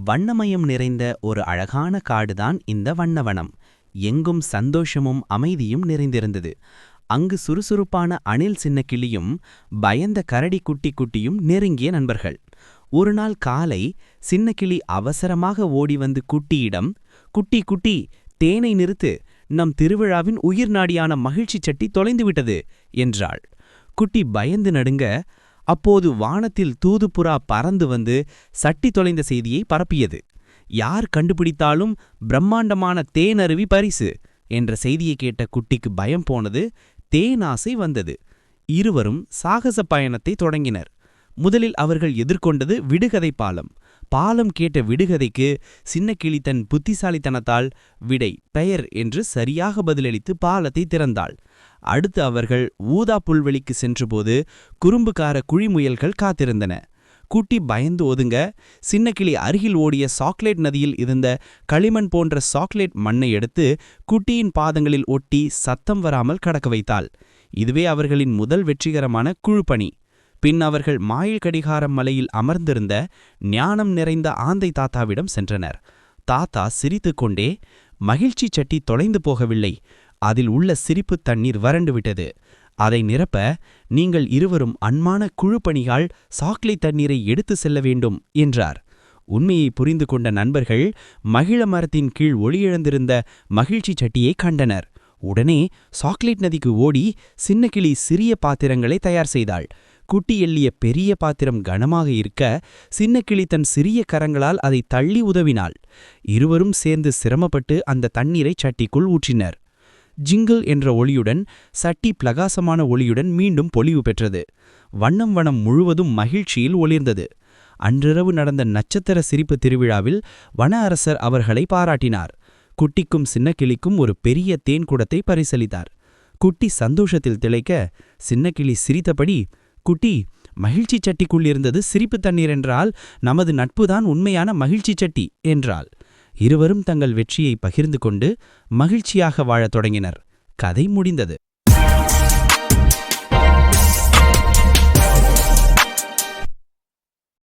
வண்ணமயம் நிறைந்த ஒரு அழகான காடுதான் இந்த வண்ணவனம். எங்கும் சந்தோஷமும் அமைதியும் நிறைந்திருந்தது. அங்கு சுறுசுறுப்பான அணில் சின்னக்கிளியும் பயந்த கரடி குட்டி குட்டியும் நெருங்கிய நண்பர்கள். ஒருநாள் காலை சின்னக்கிளி அவசரமாக ஓடி வந்து குட்டியிடம், குட்டி குட்டி, தேனை நிறுத்து, நம் திருவிழாவின் உயிர் நாடியான மகிழ்ச்சி சட்டி தொலைந்துவிட்டது என்றாள். குட்டி பயந்து நடுங்க, அப்போது வானத்தில் தூதுப்புறா பறந்து வந்து சட்டி தொலைந்த செய்தியை பரப்பியது. யார் கண்டுபிடித்தாலும் பிரம்மாண்டமான தேனருவி பரிசு என்ற செய்தியை கேட்ட குட்டிக்கு பயம் போனது. தேனாசை வந்தது. இருவரும் சாகச பயணத்தை தொடங்கினர். முதலில் அவர்கள் எதிர்கொண்டது விடுகதை பாலம். பாலம் கேட்ட விடுகதைக்கு சின்னக்கிளி தன் புத்திசாலித்தனத்தால் விடை பெயர் என்று சரியாக பதிலளித்து பாலத்தை திறந்தாள். அடுத்து அவர்கள் ஊதா புல்வெளிக்கு சென்றபோது குறும்புக்கார குழிமுயல்கள் காத்திருந்தன. குட்டி பயந்து ஒதுங்க, சின்னக்கிளி அருகில் ஓடிய சாக்லேட் நதியில் இருந்த களிமண் போன்ற சாக்லேட் மண்ணை எடுத்து குட்டியின் பாதங்களில் ஒட்டி சத்தம் வராமல் கடக்க வைத்தாள். இதுவே அவர்களின் முதல் வெற்றிகரமான குழுப்பணி. பின் அவர்கள் மாயில் கடிகாரம் மலையில் அமர்ந்திருந்த ஞானம் நிறைந்த ஆந்தை தாத்தாவிடம் சென்றனர். தாத்தா சிரித்துக்கொண்டே, மகிழ்ச்சி சட்டி தொலைந்து போகவில்லை, அதில் உள்ள சிரிப்பு தண்ணீர் வறண்டுவிட்டது. அதை நிரப்ப நீங்கள் இருவரும் அன்பான குழுப்பணியால் சாக்லேட் தண்ணீரை எடுத்து செல்ல வேண்டும் என்றார். உண்மையை புரிந்து கொண்ட நண்பர்கள் மகிழ மரத்தின் கீழ் ஒளியிழந்திருந்த மகிழ்ச்சி சட்டியை கண்டனர். உடனே சாக்லேட் நதிக்கு ஓடி சின்னக்கிளி சிறிய பாத்திரங்களை தயார் செய்தாள். குட்டி எள்ளிய பெரிய பாத்திரம் கனமாக இருக்க சின்னக்கிளி தன் சிறிய கரங்களால் அதை தள்ளி உதவினாள். இருவரும் சேர்ந்து சிரமப்பட்டு அந்த தண்ணீரை சட்டிக்குள் ஊற்றினர். ஜிங்கிள் என்ற ஒளியுடன் சட்டி பிரகாசமான ஒளியுடன் மீண்டும் பொலிவு பெற்றது. வண்ணம் வனம் முழுவதும் மகிழ்ச்சியில் ஒளிர்ந்தது. அன்றிரவு நடந்த நட்சத்திர சிரிப்பு திருவிழாவில் வன அரசர் அவர்களை பாராட்டினார். குட்டிக்கும் சின்னக்கிளிக்கும் ஒரு பெரிய தேன் குடத்தை பரிசளித்தார். குட்டி சந்தோஷத்தில் திளைக்க சின்னக்கிளி சிரித்தபடி, குட்டி, மகிழ்ச்சி சட்டிக்குள் இருந்தது சிரிப்பு தண்ணீர் என்றால் நமது நட்புதான் உண்மையான மகிழ்ச்சி சட்டி என்றாள். இருவரும் தங்கள் வெற்றியை பகிர்ந்து கொண்டு மகிழ்ச்சியாக வாழத் தொடங்கினர். கதை முடிந்தது.